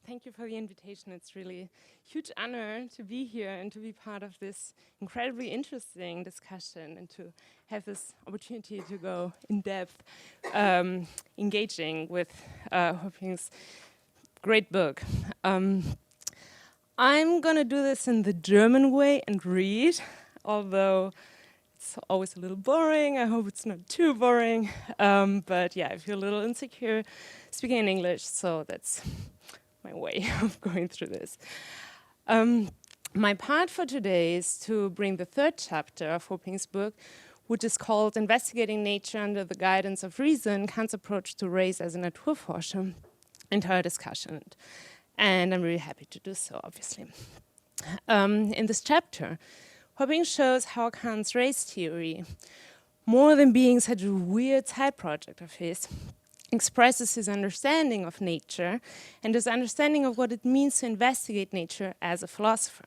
Thank you for the invitation. It's really a huge honor to be here and to be part of this incredibly interesting discussion and to have this opportunity to go in depth, engaging with Huaping's great book. I'm going to do this in the German way and read, although it's always a little boring. I hope it's not too boring. But yeah, I feel a little insecure speaking in English, so that's my way of going through this. My part for today is to bring the third chapter of Huaping's book, which is called Investigating Nature Under the Guidance of Reason, Kant's Approach to Race as a Naturforscher, into our discussion. And I'm really happy to do so, obviously. In this chapter, Huaping shows how Kant's race theory, more than being such a weird side project of his, expresses his understanding of nature and his understanding of what it means to investigate nature as a philosopher.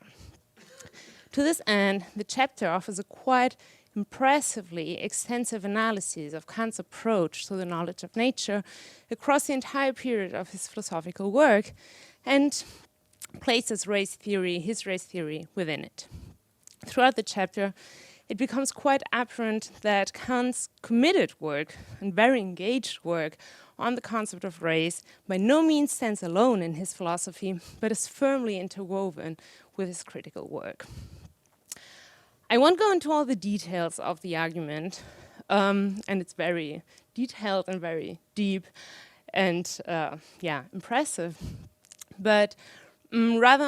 To this end, the chapter offers a quite impressively extensive analysis of Kant's approach to the knowledge of nature across the entire period of his philosophical work and places his race theory within it. Throughout the chapter, it becomes quite apparent that Kant's committed work and very engaged work on the concept of race by no means stands alone in his philosophy, but is firmly interwoven with his critical work. I won't go into all the details of the argument, and it's very detailed and very deep and impressive. But rather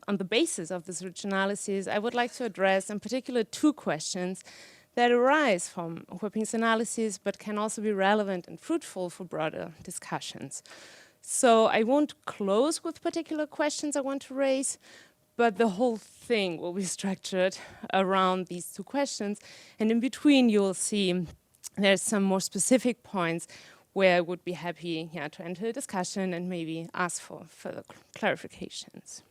on the basis of this rich analysis, I would like to address in particular two questions that arise from Huaping's analysis, but can also be relevant and fruitful for broader discussions. So I won't close with particular questions I want to raise, but the whole thing will be structured around these two questions. And in between, you'll see there's some more specific points where I would be happy to enter a discussion and maybe ask for further clarifications.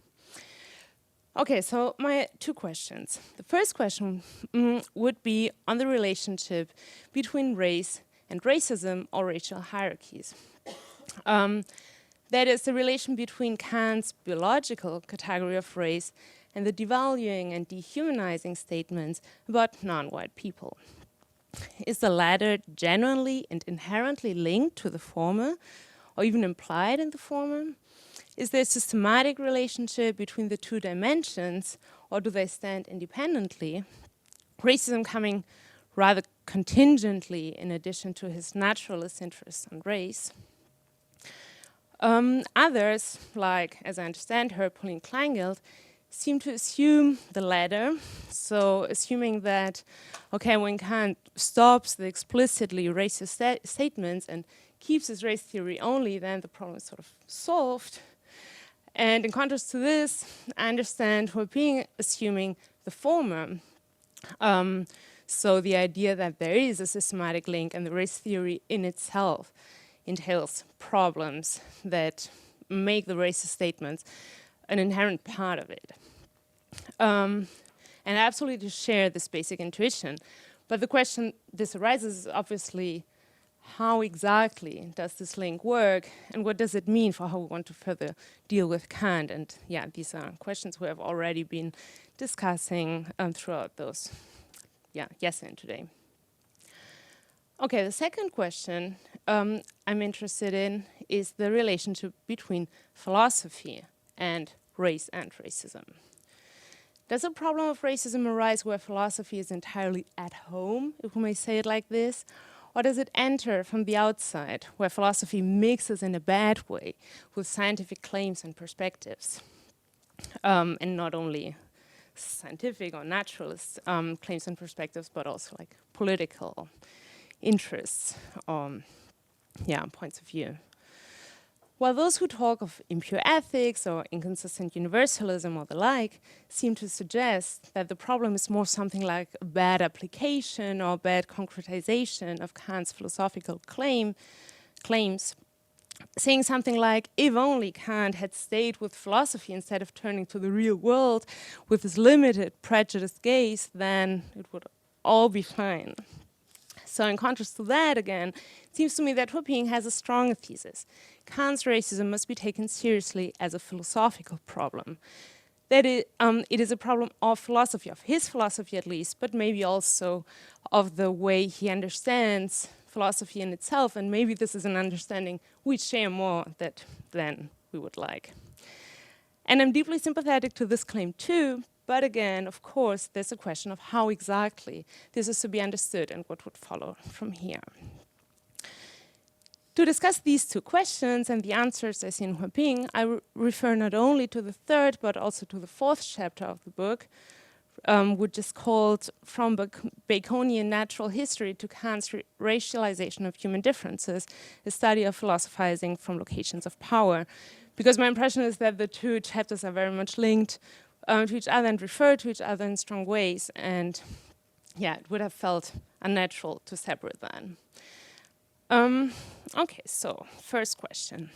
Okay, so my two questions. The first question would be on the relationship between race and racism or racial hierarchies. That is the relation between Kant's biological category of race and the devaluing and dehumanizing statements about non-white people. Is the latter genuinely and inherently linked to the former, or even implied in the former? Is there a systematic relationship between the two dimensions, or do they stand independently? Racism coming rather contingently in addition to his naturalist interest in race. Others, like, as I understand her, Pauline Kleingeld, seem to assume the latter, so assuming that, okay, when Kant stops the explicitly racist statements and keeps his race theory only, then the problem is sort of solved. And in contrast to this, I understand Huaping assuming the former. So the idea that there is a systematic link and the race theory in itself entails problems that make the racist statements an inherent part of it. And I absolutely share this basic intuition. But the question this arises is obviously, how exactly does this link work, and what does it mean for how we want to further deal with Kant? And yeah, these are questions we have already been discussing throughout those and today. Okay, the second question I'm interested in is the relationship between philosophy and race and racism. Does a problem of racism arise where philosophy is entirely at home, if we may say it like this? Or does it enter from the outside, where philosophy mixes in a bad way with scientific claims and perspectives? And not only scientific or naturalist claims and perspectives, but also like political interests or points of view. While those who talk of impure ethics or inconsistent universalism or the like seem to suggest that the problem is more something like a bad application or bad concretization of Kant's philosophical claims, saying something like, if only Kant had stayed with philosophy instead of turning to the real world with his limited prejudiced gaze, then it would all be fine. So in contrast to that, again, it seems to me that Huaping has a stronger thesis. Kant's racism must be taken seriously as a philosophical problem. That it is a problem of philosophy, of his philosophy at least, but maybe also of the way he understands philosophy in itself, and maybe this is an understanding we share more than we would like. And I'm deeply sympathetic to this claim too, but again, of course, there's a question of how exactly this is to be understood and what would follow from here. To discuss these two questions and the answers I see in Huaping, I refer not only to the third, but also to the fourth chapter of the book, which is called From Baconian Natural History to Kant's Racialization of Human Differences, a study of philosophizing from locations of power. Because my impression is that the two chapters are very much linked to each other and refer to each other in strong ways, and yeah, it would have felt unnatural to separate them. Okay, so first question.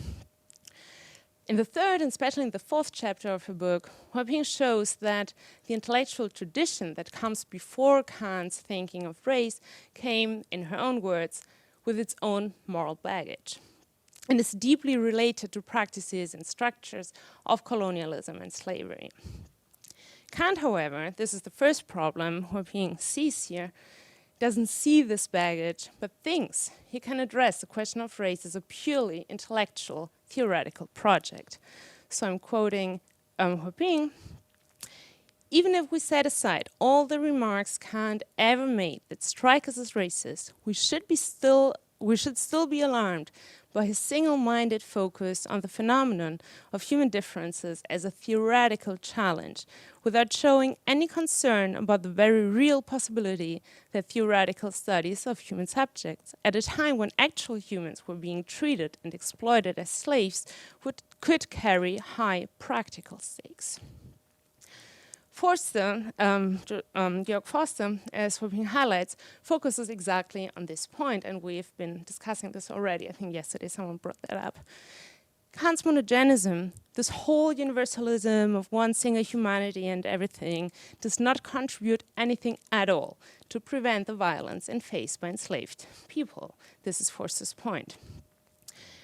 In the third and especially in the fourth chapter of her book, Huaping shows that the intellectual tradition that comes before Kant's thinking of race came, in her own words, with its own moral baggage, and is deeply related to practices and structures of colonialism and slavery. Kant, however, this is the first problem Huaping sees here, doesn't see this baggage, but thinks he can address the question of race as a purely intellectual, theoretical project. So I'm quoting Huaping, even if we set aside all the remarks Kant ever made that strike us as racist, we should still be alarmed by his single-minded focus on the phenomenon of human differences as a theoretical challenge, without showing any concern about the very real possibility that theoretical studies of human subjects, at a time when actual humans were being treated and exploited as slaves, could carry high practical stakes. Forster, Georg Forster, as Huaping highlights, focuses exactly on this point, and we've been discussing this already. I think yesterday someone brought that up. Kant's monogenism, this whole universalism of one single humanity and everything, does not contribute anything at all to prevent the violence faced by enslaved people. This is Forster's point.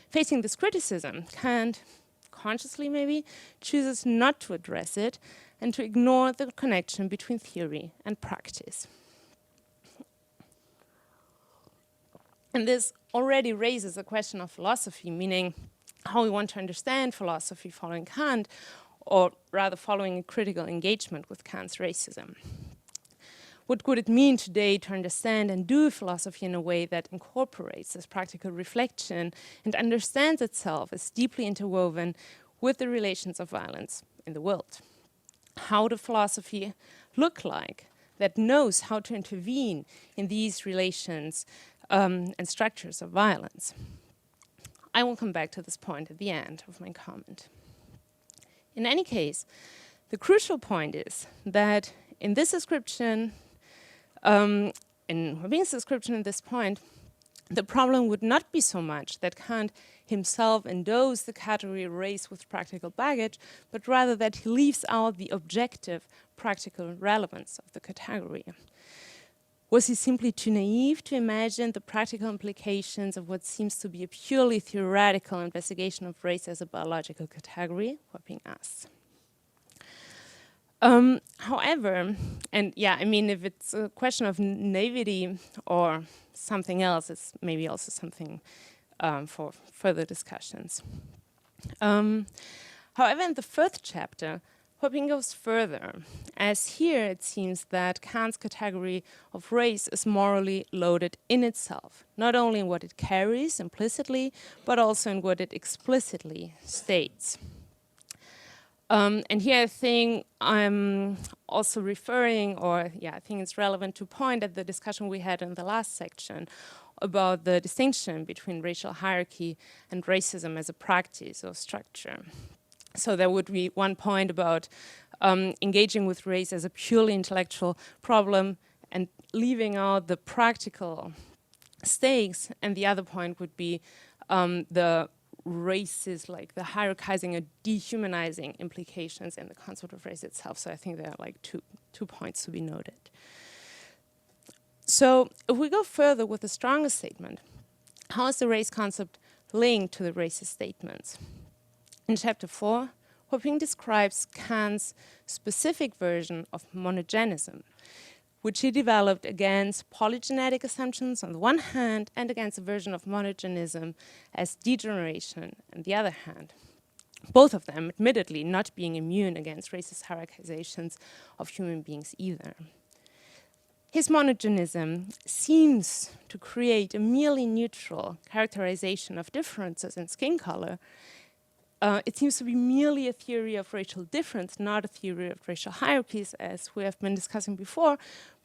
Facing this criticism, Kant, consciously maybe, chooses not to address it and to ignore the connection between theory and practice. And this already raises a question of philosophy, meaning how we want to understand philosophy following Kant, or rather following a critical engagement with Kant's racism. What would it mean today to understand and do philosophy in a way that incorporates this practical reflection and understands itself as deeply interwoven with the relations of violence in the world? How does philosophy look like that knows how to intervene in these relations and structures of violence? I will come back to this point at the end of my comment. In any case, the crucial point is that in this description, in Huaping's description at this point, the problem would not be so much that Kant himself endows the category race with practical baggage, but rather that he leaves out the objective practical relevance of the category. Was he simply too naive to imagine the practical implications of what seems to be a purely theoretical investigation of race as a biological category? Huaping asks. However, and yeah, I mean, if it's a question of naivety or something else, it's maybe also something for further discussions. However, in the fourth chapter, Huaping goes further, as here it seems that Kant's category of race is morally loaded in itself, not only in what it carries implicitly, but also in what it explicitly states. And here I think I'm also referring, or yeah, I think it's relevant to point at the discussion we had in the last section about the distinction between racial hierarchy and racism as a practice or structure. So there would be one point about engaging with race as a purely intellectual problem and leaving out the practical stakes, and the other point would be the racist, like the hierarchizing and dehumanizing implications in the concept of race itself. So I think there are like two points to be noted. So if we go further with the strongest statement, how is the race concept linked to the racist statements? In chapter 4, Huaping describes Kant's specific version of monogenism, which he developed against polygenetic assumptions on the one hand and against a version of monogenism as degeneration on the other hand. Both of them admittedly not being immune against racist hierarchizations of human beings either. His monogenism seems to create a merely neutral characterization of differences in skin color. It seems to be merely a theory of racial difference, not a theory of racial hierarchies, as we have been discussing before.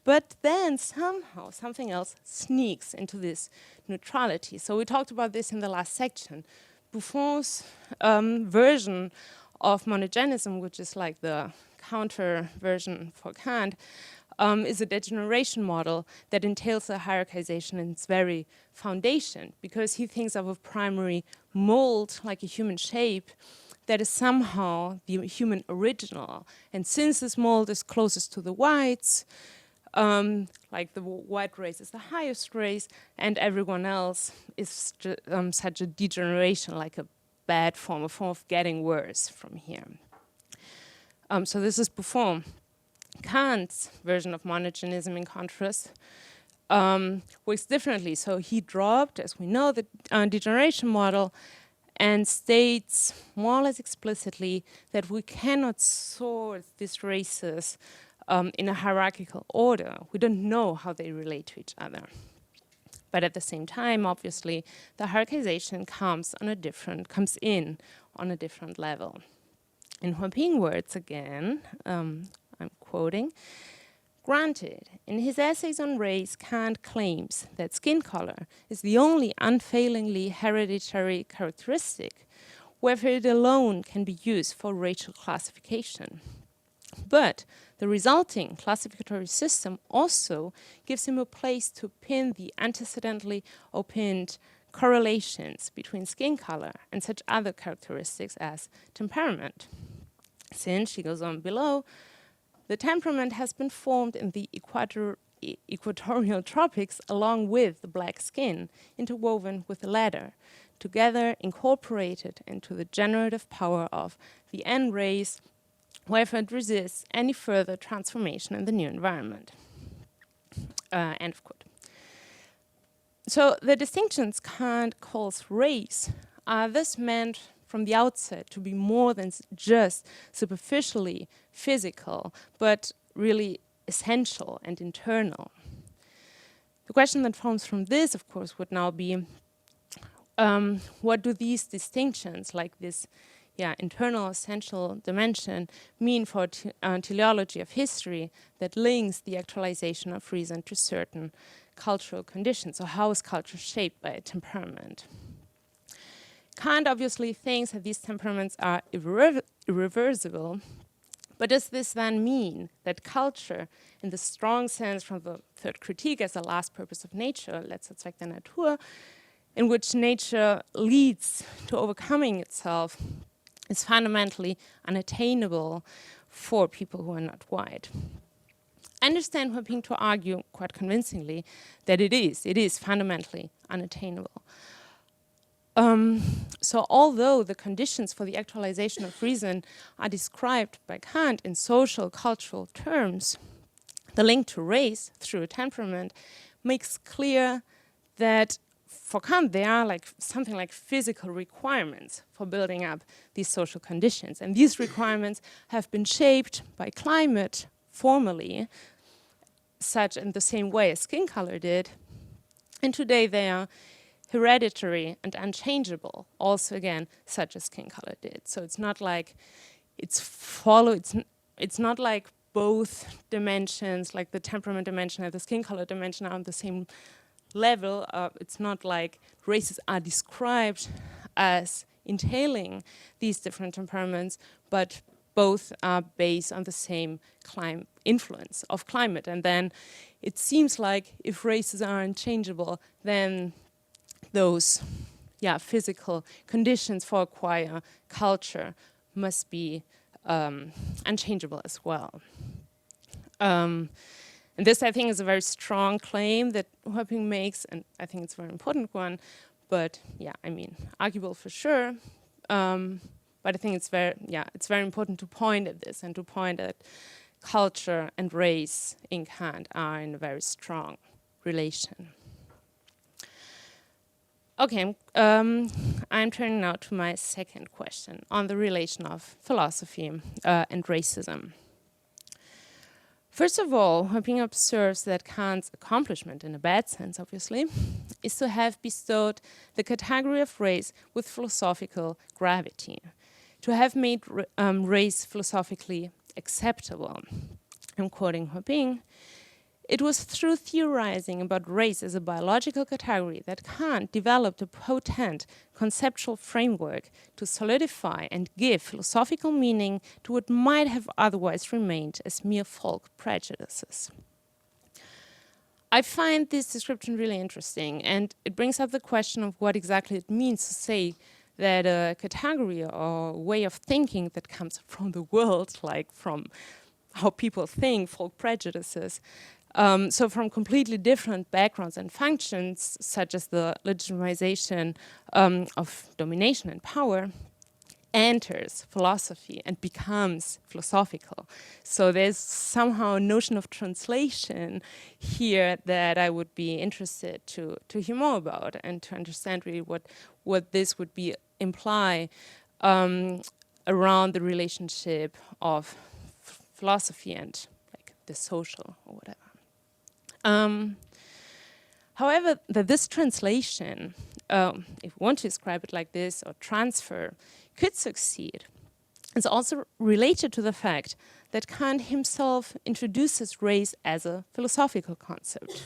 But then somehow something else sneaks into this neutrality. So we talked about this in the last section. Buffon's version of monogenism, which is like the counter version for Kant, is a degeneration model that entails a hierarchization in its very foundation, because he thinks of a primary mold, like a human shape, that is somehow the human original. And since this mold is closest to the whites, like the white race is the highest race, and everyone else is such a degeneration, like a bad form, a form of getting worse from here. So this is Buffon. Kant's version of monogenism, in contrast, works differently. So he dropped, as we know, the degeneration model and states more or less explicitly that we cannot sort these races in a hierarchical order. We don't know how they relate to each other. But at the same time, obviously, the hierarchization comes in on a different level. In Huaping words again, I'm quoting, granted, in his essays on race, Kant claims that skin color is the only unfailingly hereditary characteristic, wherefore it alone can be used for racial classification. But the resulting classificatory system also gives him a place to pin the antecedently opined correlations between skin color and such other characteristics as temperament. Since, she goes on below, the temperament has been formed in the equatorial tropics along with the black skin, interwoven with the latter, together incorporated into the generative power of the N race, wherefore it resists any further transformation in the new environment. End of quote. So the distinctions Kant calls race are thus meant from the outset to be more than just superficially physical, but really essential and internal. The question that forms from this, of course, would now be, what do these distinctions, like this internal essential dimension, mean for teleology of history that links the actualization of reason to certain cultural conditions? So how is culture shaped by a temperament? Kant obviously thinks that these temperaments are irreversible, but does this then mean that culture, in the strong sense from the third critique as the last purpose of nature, letzter Zweck der Natur, in which nature leads to overcoming itself, is fundamentally unattainable for people who are not white? I understand Huaping to argue quite convincingly that it is fundamentally unattainable. So although the conditions for the actualization of reason are described by Kant in social, cultural terms, the link to race through a temperament makes clear that for Kant there are something like physical requirements for building up these social conditions. And these requirements have been shaped by climate formally, such in the same way as skin color did. And today they are hereditary and unchangeable, also again, such as skin color did. So it's not like it's not like both dimensions, like the temperament dimension and the skin color dimension, are on the same level. It's not like races are described as entailing these different temperaments, but both are based on the same influence of climate. And then it seems like if races are unchangeable, then those physical conditions for acquire culture must be unchangeable as well. And And this, I think, is a very strong claim that Huaping makes, and I think it's a very important one. But yeah, I mean, arguable for sure. But I think it's very important to point at this and to point at culture and race in Kant are in a very strong relation. Okay, I'm turning now to my second question on the relation of philosophy and racism. First of all, Huaping observes that Kant's accomplishment, in a bad sense obviously, is to have bestowed the category of race with philosophical gravity, to have made race philosophically acceptable. I'm quoting Huaping. It was through theorizing about race as a biological category that Kant developed a potent conceptual framework to solidify and give philosophical meaning to what might have otherwise remained as mere folk prejudices. I find this description really interesting, and it brings up the question of what exactly it means to say that a category or way of thinking that comes from the world, like from how people think, folk prejudices, so from completely different backgrounds and functions, such as the legitimization of domination and power, enters philosophy and becomes philosophical. So there's somehow a notion of translation here that I would be interested to hear more about and to understand really what this would be imply around the relationship of philosophy and like the social or whatever. However, this translation, if you want to describe it like this, or transfer, could succeed, is also related to the fact that Kant himself introduces race as a philosophical concept.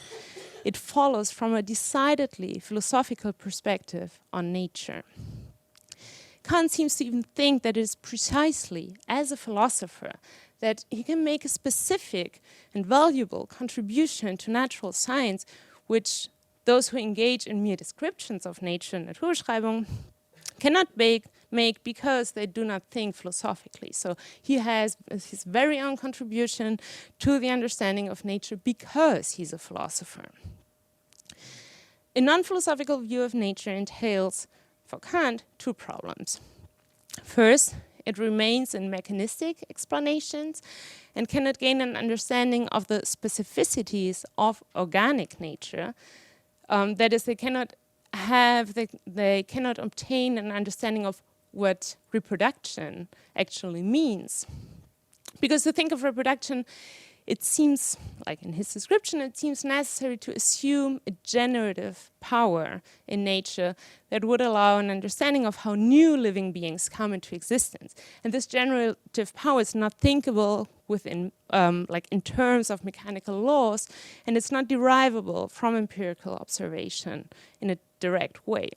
It follows from a decidedly philosophical perspective on nature. Kant seems to even think that it is precisely as a philosopher that he can make a specific and valuable contribution to natural science, which those who engage in mere descriptions of nature and Naturbeschreibung cannot make because they do not think philosophically. So he has his very own contribution to the understanding of nature because he's a philosopher. A non-philosophical view of nature entails, for Kant, two problems. First, it remains in mechanistic explanations and cannot gain an understanding of the specificities of organic nature. That is, they cannot obtain an understanding of what reproduction actually means. Because to think of reproduction, it seems, like in his description, it seems necessary to assume a generative power in nature that would allow an understanding of how new living beings come into existence. And this generative power is not thinkable within, like in terms of mechanical laws, and it's not derivable from empirical observation in a direct way.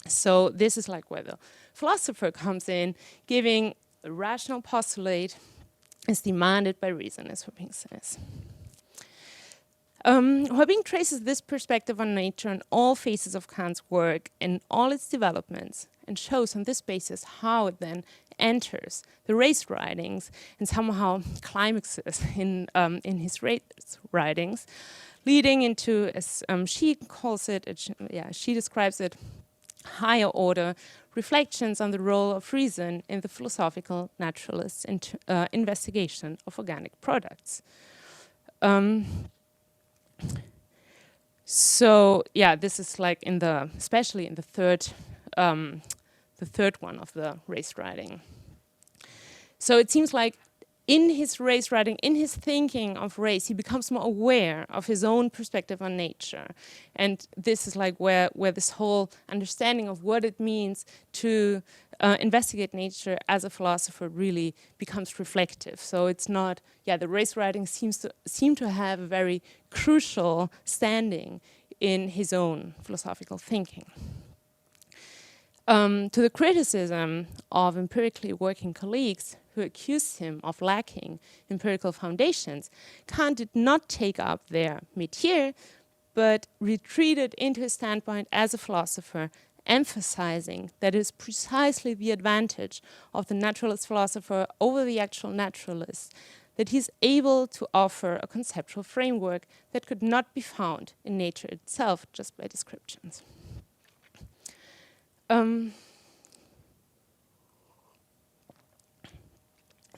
So this is like where the philosopher comes in, giving a rational postulate is demanded by reason, as Huaping says. Huaping traces this perspective on nature in all phases of Kant's work and all its developments, and shows on this basis how it then enters the race writings and somehow climaxes in his race writings, leading into, as she calls it, she describes it, higher order reflections on the role of reason in the philosophical naturalist investigation of organic products. So yeah, this is like especially in the third one of the race writing. So it seems like in his race writing, in his thinking of race, he becomes more aware of his own perspective on nature. And this is like where this whole understanding of what it means to investigate nature as a philosopher really becomes reflective. So it's not, the race writing seem to have a very crucial standing in his own philosophical thinking. To the criticism of empirically working colleagues who accused him of lacking empirical foundations, Kant did not take up their métier, but retreated into his standpoint as a philosopher, emphasizing that it is precisely the advantage of the naturalist philosopher over the actual naturalist that he's able to offer a conceptual framework that could not be found in nature itself just by descriptions.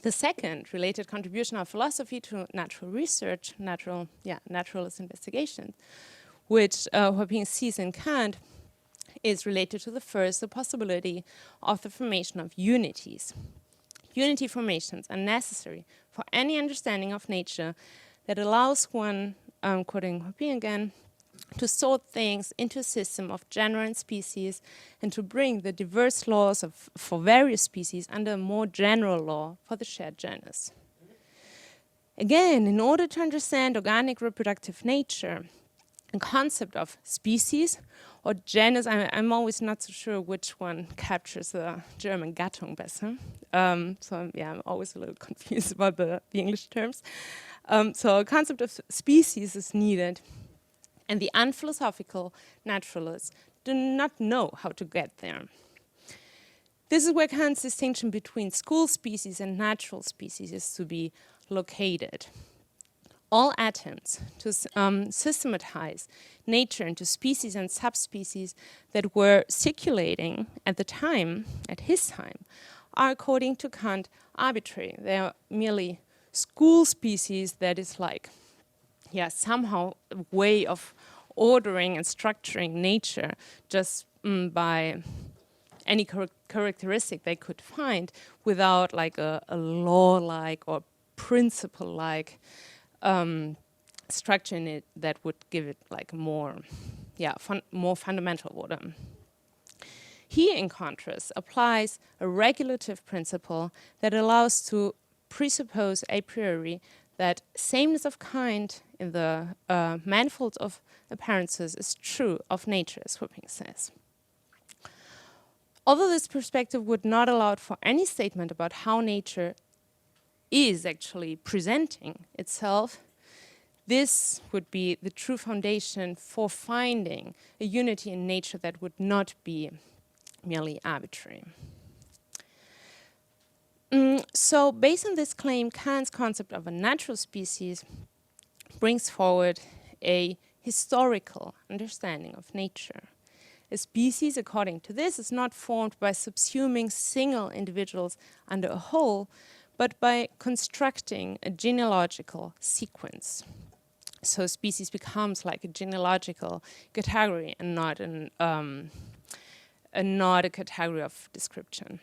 The second related contribution of philosophy to natural research, naturalist investigation, which Huaping sees in Kant, is related to the first, the possibility of the formation of unities. Unity formations are necessary for any understanding of nature that allows one, quoting Huaping again, to sort things into a system of genera and species and to bring the diverse laws for various species under a more general law for the shared genus. Again, in order to understand organic reproductive nature, the concept of species or genus, I'm always not so sure which one captures the German Gattung better. I'm always a little confused about the English terms. So a concept of species is needed, and the unphilosophical naturalists do not know how to get there. This is where Kant's distinction between school species and natural species is to be located. All attempts to systematize nature into species and subspecies that were circulating at the time, at his time, are, according to Kant, arbitrary. They are merely school species that is like, somehow a way of ordering and structuring nature just by any characteristic they could find without like a law-like or principle-like structure in it that would give it like more fundamental order. He, in contrast, applies a regulative principle that allows to presuppose a priori that sameness of kind in the manifold of appearances is true of nature, as Huaping says. Although this perspective would not allow for any statement about how nature is actually presenting itself, this would be the true foundation for finding a unity in nature that would not be merely arbitrary. So based on this claim, Kant's concept of a natural species brings forward a historical understanding of nature. A species, according to this, is not formed by subsuming single individuals under a whole, but by constructing a genealogical sequence. So species becomes like a genealogical category and not a category of description.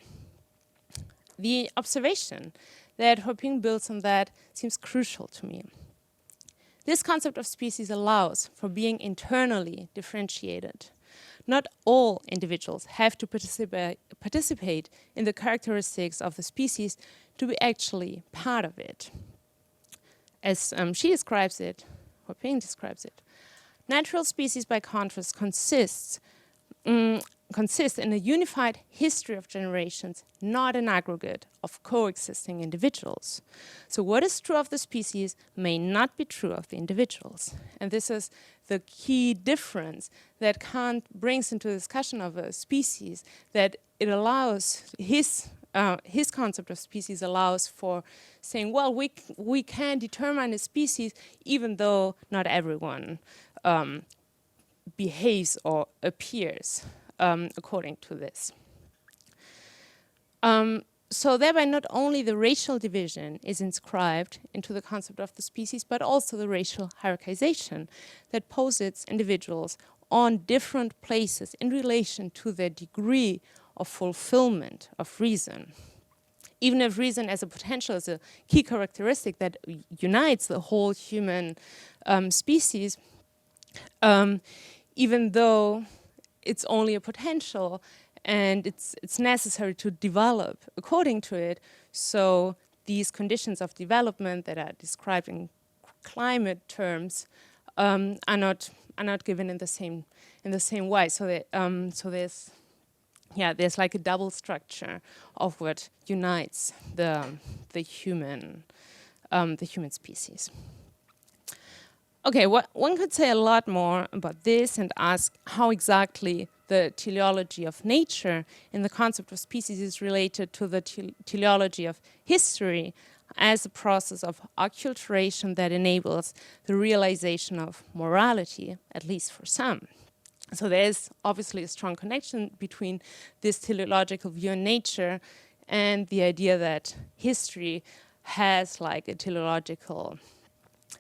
The observation that Huaping builds on that seems crucial to me. This concept of species allows for being internally differentiated. Not all individuals have to participate in the characteristics of the species to be actually part of it. As she describes it, Huaping describes it, natural species, by contrast, consist in a unified history of generations, not an aggregate of coexisting individuals. So what is true of the species may not be true of the individuals. And this is the key difference that Kant brings into the discussion of a species, that it allows his concept of species allows for saying, well, we can determine a species even though not everyone behaves or appears according to this. So thereby not only the racial division is inscribed into the concept of the species, but also the racial hierarchization that posits individuals on different places in relation to their degree of fulfillment of reason. Even if reason as a potential is a key characteristic that unites the whole human species, even though it's only a potential and it's necessary to develop according to it, so these conditions of development that are described in climate terms are not given in the same way. So there's like a double structure of what unites the human species. Okay, one could say a lot more about this and ask how exactly the teleology of nature in the concept of species is related to the teleology of history as a process of acculturation that enables the realization of morality, at least for some. So there is obviously a strong connection between this teleological view in nature and the idea that history has like a teleological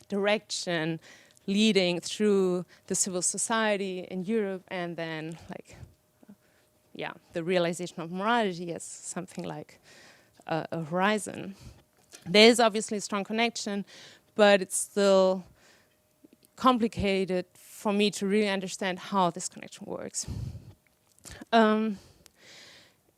direction leading through the civil society in Europe, and then like, yeah, the realization of morality as something like a horizon. There is obviously a strong connection, but it's still complicated for me to really understand how this connection works.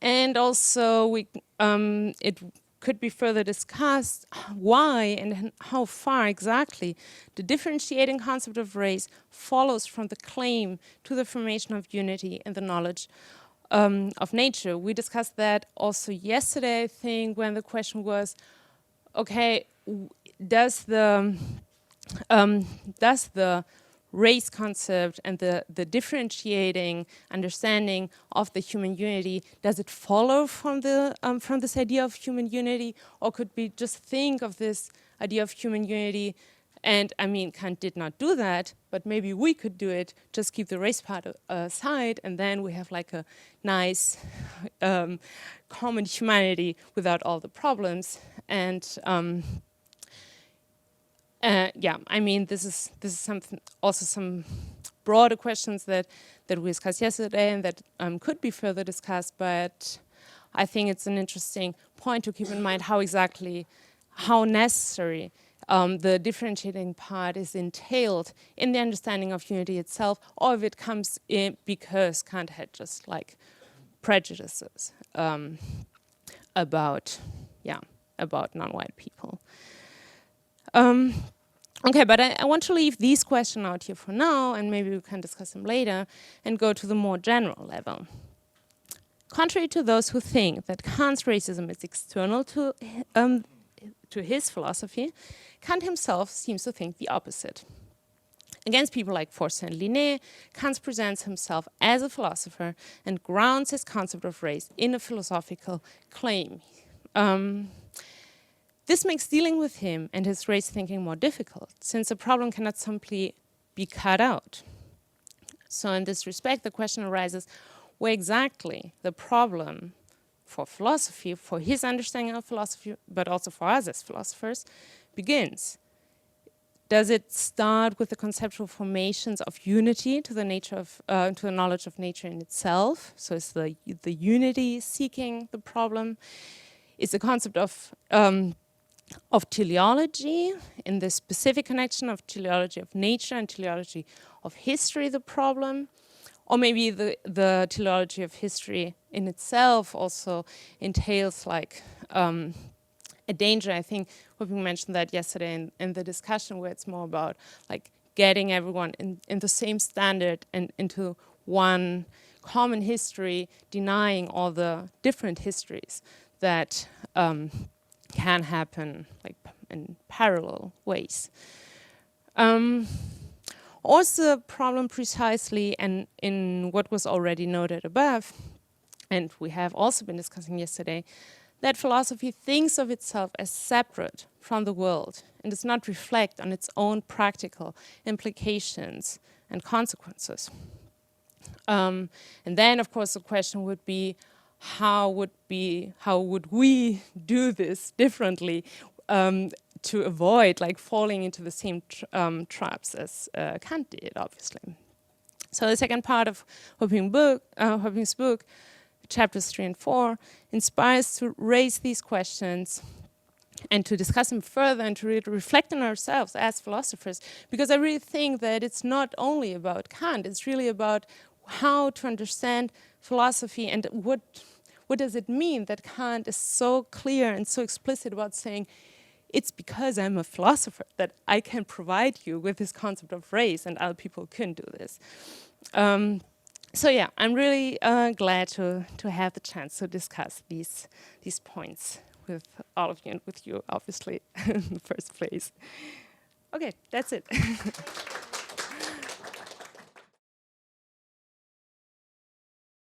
And also, it could be further discussed why and how far exactly the differentiating concept of race follows from the claim to the formation of unity in the knowledge of nature. We discussed that also yesterday, I think, when the question was, okay, does the race concept and the differentiating understanding of the human unity, does it follow from this idea of human unity, or could we just think of this idea of human unity? And I mean, Kant did not do that, but maybe we could do it, just keep the race part aside, and then we have like a nice common humanity without all the problems. And yeah, I mean, this is something, also some broader questions that we discussed yesterday and that could be further discussed, but I think it's an interesting point to keep in mind how necessary the differentiating part is entailed in the understanding of unity itself, or if it comes in because Kant had just like prejudices about non-white people. Okay, but I want to leave these questions out here for now, and maybe we can discuss them later, and go to the more general level. Contrary to those who think that Kant's racism is external to his philosophy, Kant himself seems to think the opposite. Against people like Forster and Linné, Kant presents himself as a philosopher and grounds his concept of race in a philosophical claim. This makes dealing with him and his race thinking more difficult, since the problem cannot simply be cut out. So in this respect, the question arises where exactly the problem for philosophy, for his understanding of philosophy, but also for us as philosophers, begins. Does it start with the conceptual formations of unity to the nature of, to the knowledge of nature in itself? So is the unity seeking the problem? Is the concept of teleology, in the specific connection of teleology of nature and teleology of history, the problem? Or maybe the teleology of history in itself also entails like a danger. I think Huaping mentioned that yesterday in the discussion, where it's more about like getting everyone in the same standard and into one common history, denying all the different histories that can happen like in parallel ways. Also, the problem precisely, and in what was already noted above, and we have also been discussing yesterday, that philosophy thinks of itself as separate from the world and does not reflect on its own practical implications and consequences. And then, of course, the question would be, how would we do this differently to avoid like falling into the same traps as Kant did, obviously. So the second part of Huaping's book, chapters 3 and 4, inspires to raise these questions and to discuss them further and to really reflect on ourselves as philosophers, because I really think that it's not only about Kant, it's really about how to understand philosophy and what does it mean that Kant is so clear and so explicit about saying, it's because I'm a philosopher that I can provide you with this concept of race and other people couldn't do this. So yeah, I'm really glad to have the chance to discuss these points with all of you and with you, obviously, in the first place. Okay, that's it.